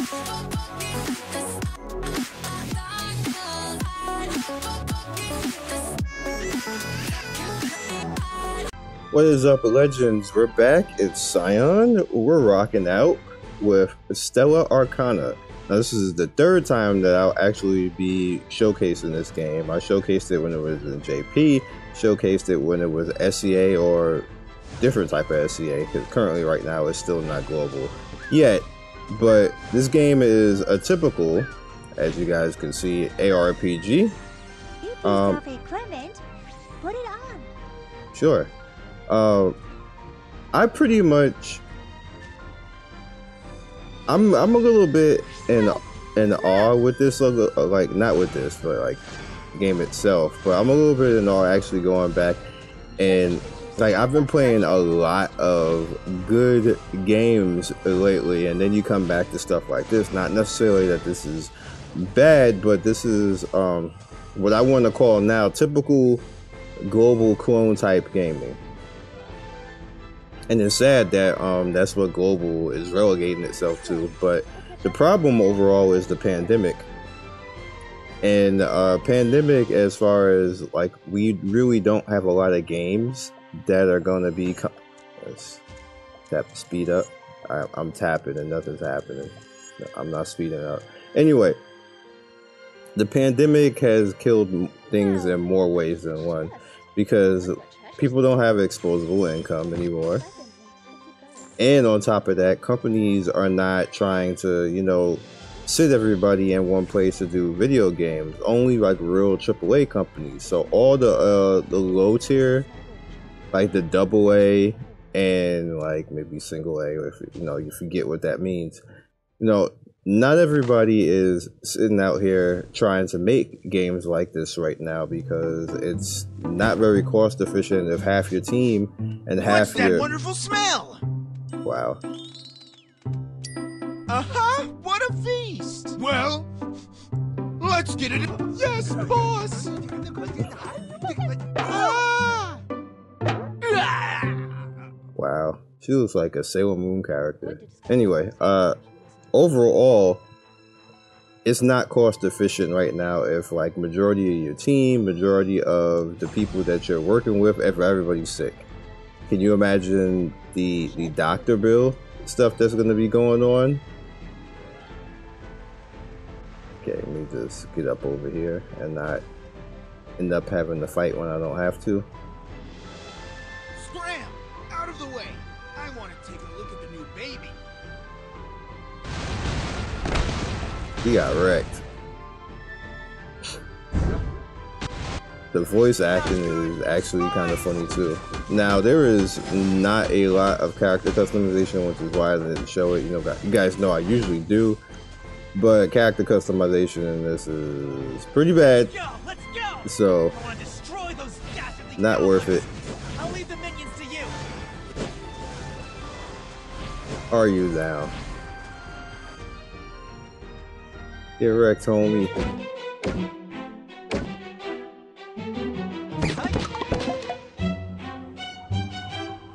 What is up, legends? We're back. It's Scion. We're rocking out with Stella Arcana. Now, this is the third time that I'll actually be showcasing this game. I showcased it when it was in JP, showcased it when it was SEA or different type of SEA, because currently right now it's still not global yet. But this game is a typical, as you guys can see, ARPG. Put it on. Sure. I pretty much, I'm a little bit in awe with this, like not with this, but like game itself. But I'm a little bit in awe actually going back, and like I've been playing a lot of good games lately, and then you come back to stuff like this. Not necessarily that this is bad, but this is what I want to call now typical global clone type gaming. And it's sad that that's what global is relegating itself to. But the problem overall is the pandemic. And pandemic, as far as like, we really don't have a lot of games that are going to be. Let's tap speed up. I'm tapping and nothing's happening. I'm not speeding up. Anyway, the pandemic has killed things in more ways than one, because people don't have exposable income anymore. And on top of that, companies are not trying to, you know, sit everybody in one place to do video games. Only like real AAA companies. So all the low tier, like the AA and like maybe single A, if you know, you forget what that means. You know, not everybody is sitting out here trying to make games like this right now, because it's not very cost efficient if half your team and half your... What's that wonderful smell? Wow. What a feast! Well, let's get it. Yes, boss! Wow. She looks like a Sailor Moon character. Anyway, overall, it's not cost efficient right now if like majority of your team, majority of the people that you're working with, if everybody's sick. Can you imagine the doctor bill stuff that's going to be going on? Okay, let me just get up over here and not end up having to fight when I don't have to. Scram! Out of the way! I want to take a look at the new baby. He got wrecked. The voice acting is actually kind of funny too. Now, there is not a lot of character customization, which is why I didn't show it. You know, you guys know I usually do, but character customization in this is pretty bad. Let's go. So, not worth it. I'll leave the minions to you. Are you now? Get wrecked, homie.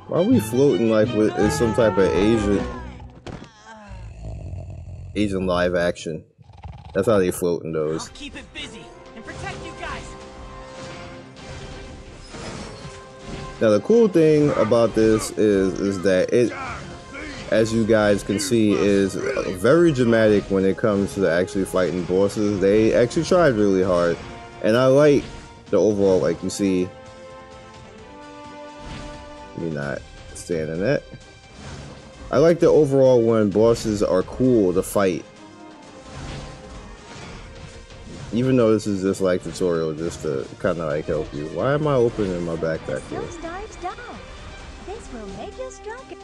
Why are we floating like with some type of Asian live action? That's how they float in those. I'll keep it busy and protect you guys. Now the cool thing about this is that it, as you guys can see, is very dramatic when it comes to actually fighting bosses. They actually tried really hard, and I like the overall, like you see. Me not staying in that. I like the overall when bosses are cool to fight. Even though this is just like tutorial, just to kind of like help you. Why am I opening my backpack here? This will make you stronger.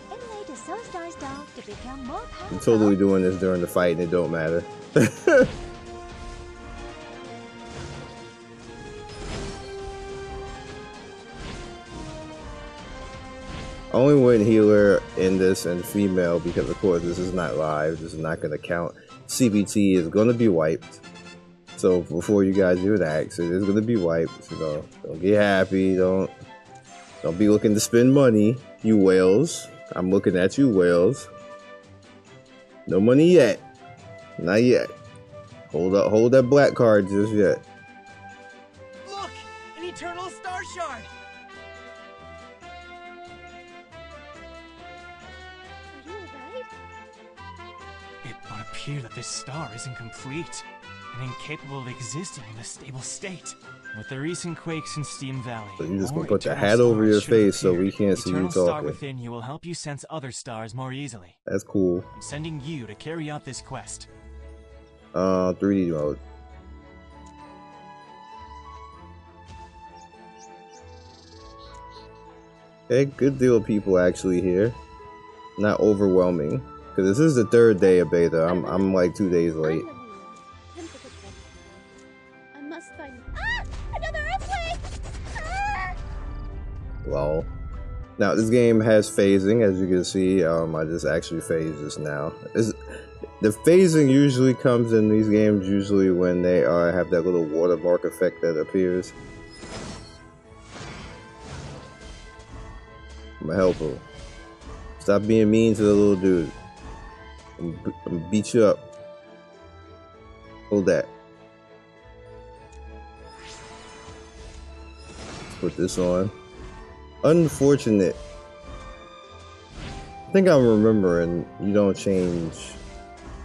Emulate a soul stars dog to become more powerful. I'm totally doing this during the fight and it don't matter. I only went healer in this and female because of course this is not live, this is not going to count. CBT is going to be wiped. So before you guys even ask, it is going to be wiped. So don't get happy, don't be looking to spend money, you whales. I'm looking at you, whales. No money yet. Not yet. Hold that black card just yet. Look! An eternal star shard! Are you alright? It would appear that this star isn't complete and incapable of existing in a stable state. With the recent quakes in Steam Valley, So you just gonna more put the eternal hat over stars your should have face so we appeared. can't see you Eternal star talking. within you will help you sense other stars more easily. That's cool. I'm sending you to carry out this quest. 3D mode. Okay, good deal of people actually here. Not overwhelming, because this is the 3rd day of beta. I'm like 2 days late. I must find. Ah! Another earthquake! Ah! Lol. Now this game has phasing, as you can see. I just actually phased this now. The phasing usually comes in these games usually when they have that little watermark effect that appears. I'm gonna help him. Stop being mean to the little dude. I'm gonna beat you up. Hold that. Let's put this on. Unfortunate. I think I'm remembering you don't change.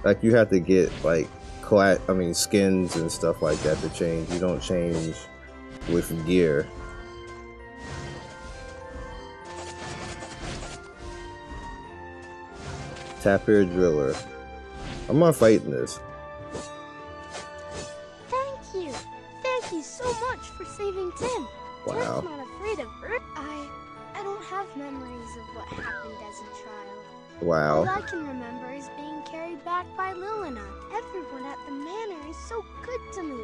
Like you have to get like skins and stuff like that to change. You don't change with gear. Tapir Driller. I'm not fighting this. Thank you! Thank you so much for saving Tim. Wow. Tim's not afraid of Earth. I don't have memories of what happened as a child. All Wow. I can remember is being carried back by Lilina. Everyone at the manor is so good to me.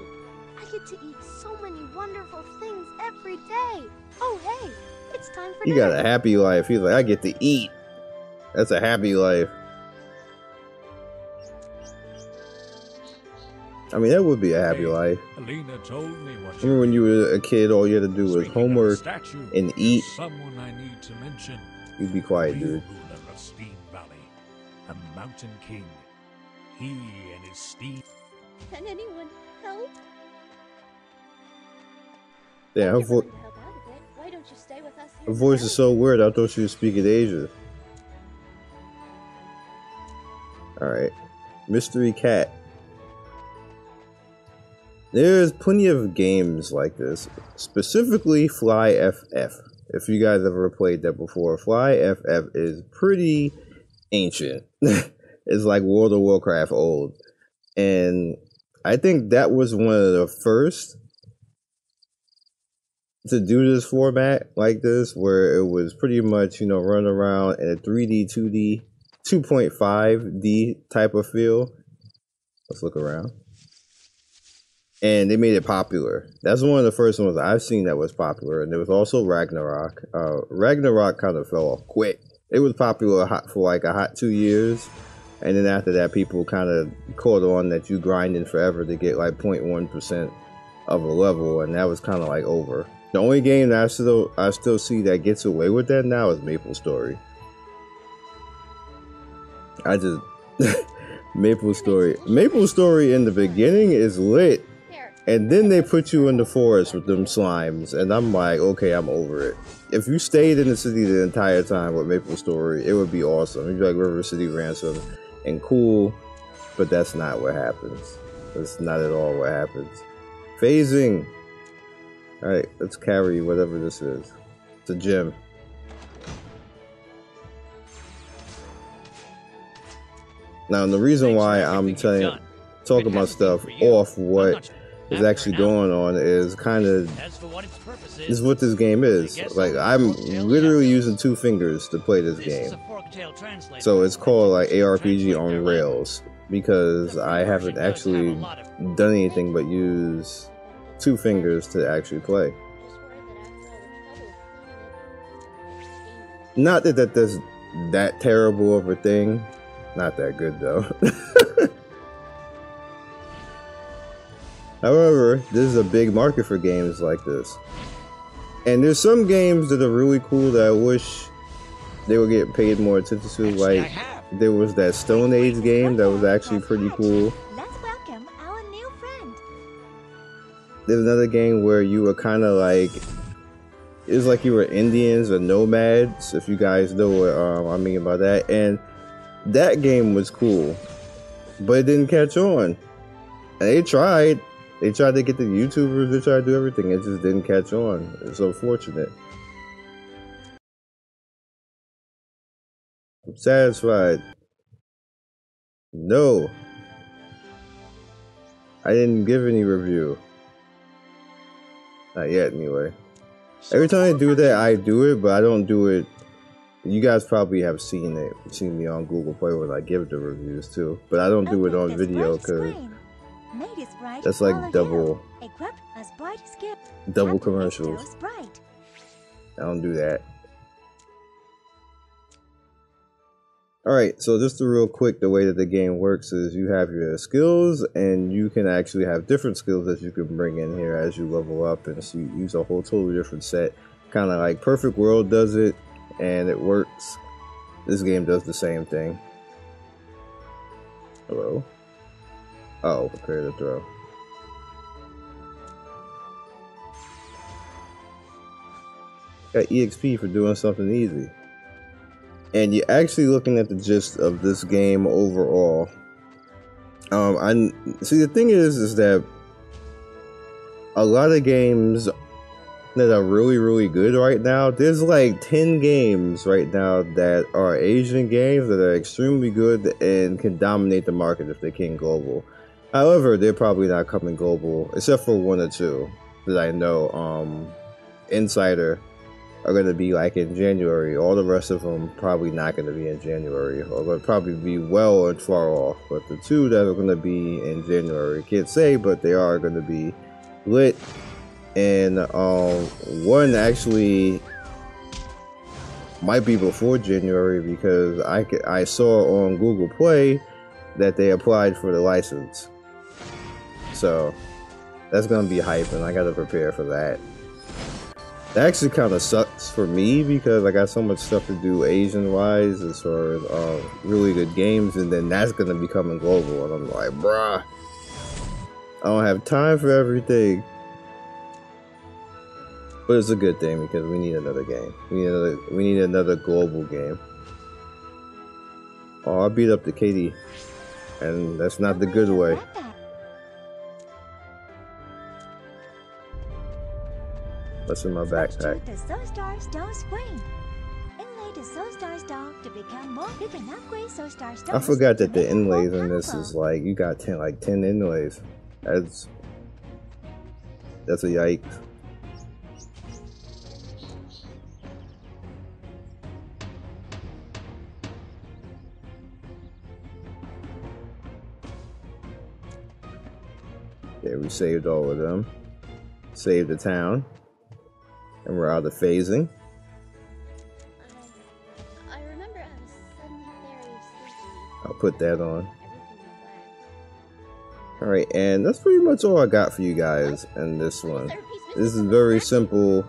I get to eat so many wonderful things every day. Oh, hey, it's time for You dinner. got a happy life. He's like, I get to eat. That's a happy life. I mean, that would be a happy life. Alina told me what Remember when you were a kid, all you had to do was homework and eat. Someone I need to mention. You'd be quiet, The dude. ruler of Steam Valley, a mountain king. He and his steed. Can anyone help? Yeah, her, You're willing to help out a bit. Why don't you stay with us here her voice is so weird. I thought she was speaking Asian. Alright. Mystery Cat. There's plenty of games like this. Specifically Fly FF. If you guys ever played that before, Fly FF is pretty ancient. It's like World of Warcraft old. And I think that was one of the first to do this format like this, where it was pretty much, you know, run around in a 3D, 2D, 2.5D type of feel. Let's look around. And they made it popular. That's one of the first ones I've seen that was popular. And there was also Ragnarok. Ragnarok kind of fell off quick. It was popular for like a hot 2 years. And then after that, people kind of caught on that you grinding forever to get like 0.1% of a level. And that was kind of like over. The only game that I still see that gets away with that now is Maple Story. Maple Story in the beginning is lit. And then they put you in the forest with them slimes, and I'm like, okay, I'm over it. If you stayed in the city the entire time with Maple Story, it would be awesome. It'd be like River City Ransom and cool, but that's not what happens. That's not at all what happens. Phasing. Alright, let's carry whatever this is. It's a gem. Now, the reason why I'm talking about stuff off what is actually going on is kind of is what this game is. Like, I'm literally using 2 fingers to play this game. So it's called like ARPG on rails because I haven't actually done anything but use 2 fingers to actually play. Not that that's that terrible of a thing. Not that good though. However, this is a big market for games like this. And there's some games that are really cool that I wish they would get paid more attention to. Like, there was that Stone Age game that was actually pretty cool. Let's welcome our new friend. There's another game where you were kind of like, it was like you were Indians or nomads, if you guys know what I mean by that. And that game was cool, but it didn't catch on. And they tried to get the YouTubers, they tried to do everything, it just didn't catch on. It's unfortunate. I'm satisfied. No, I didn't give any review. Not yet, anyway. Every time I do that, I do it, but I don't do it. You guys probably have seen me on Google Play when I give the reviews too. But I don't do it on video because that's like double commercials. I don't do that. Alright, so just real quick, the way that the game works is you have your skills, and you can actually have different skills that you can bring in here as you level up, and so you use a whole totally different set. Kind of like Perfect World does it, and it works. This game does the same thing. Hello? Oh, prepare to throw. Got EXP for doing something easy. And you're actually looking at the gist of this game overall. I see, the thing is that a lot of games that are really good right now, there's like 10 games right now that are Asian games that are extremely good and can dominate the market if they came global. However, they're probably not coming global, except for 1 or 2 that I know. Insider are going to be like in January. All the rest of them probably not going to be in January, or going to probably be well and far off. But the 2 that are going to be in January, can't say, but they are going to be lit. And 1 actually might be before January, because I saw on Google Play that they applied for the license. So that's going to be hype, and I got to prepare for that. It actually kind of sucks for me because I got so much stuff to do Asian wise as far as really good games, and then that's gonna be coming global, and I'm like, bruh, I don't have time for everything. But it's a good thing because we need another game. We need another global game. Oh, I beat up the Katie, and that's not the good way. What's in my backpack? I forgot that the inlays in this is like, you got 10 inlays. That's a yikes. Okay, we saved all of them. Saved the town. And we're out of phasing. I remember I was suddenly very sleepy. I'll put that on. Alright, and that's pretty much all I got for you guys in this one. This is very simple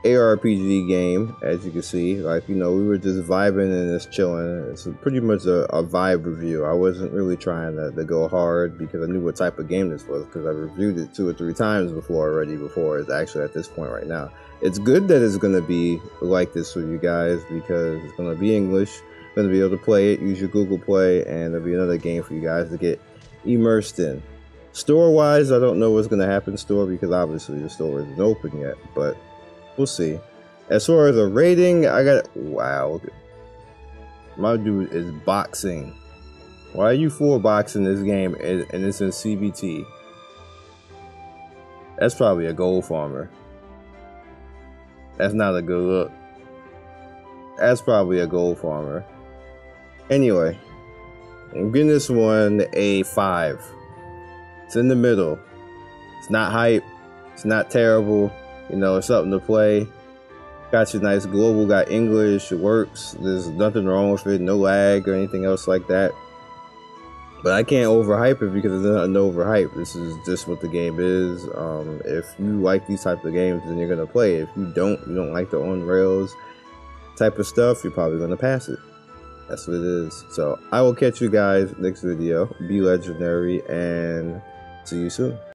ARPG game, as you can see. Like, you know, we were just vibing and just chilling. It's pretty much a vibe review. I wasn't really trying to go hard because I knew what type of game this was, because I reviewed it 2 or 3 times before it's actually at this point right now. It's good that it's going to be like this for you guys because it's going to be English. You're going to be able to play it, use your Google Play, and there'll be another game for you guys to get immersed in. Store-wise, I don't know what's going to happen store because obviously the store isn't open yet, but we'll see. As far as a rating, I got, wow, my dude is boxing. Why are you 4 boxing this game and it's in CBT? That's probably a gold farmer. That's not a good look. That's probably a gold farmer. Anyway, I'm giving this one a 5. It's in the middle. It's not hype. It's not terrible. You know, it's something to play. Got your nice global, got English, it works. There's nothing wrong with it, no lag or anything else like that. But I can't overhype it because there's nothing to overhype. This is just what the game is. If you like these type of games, then you're gonna play it. If you don't like the on rails type of stuff, you're probably gonna pass it. That's what it is. So I will catch you guys next video. Be legendary and see you soon.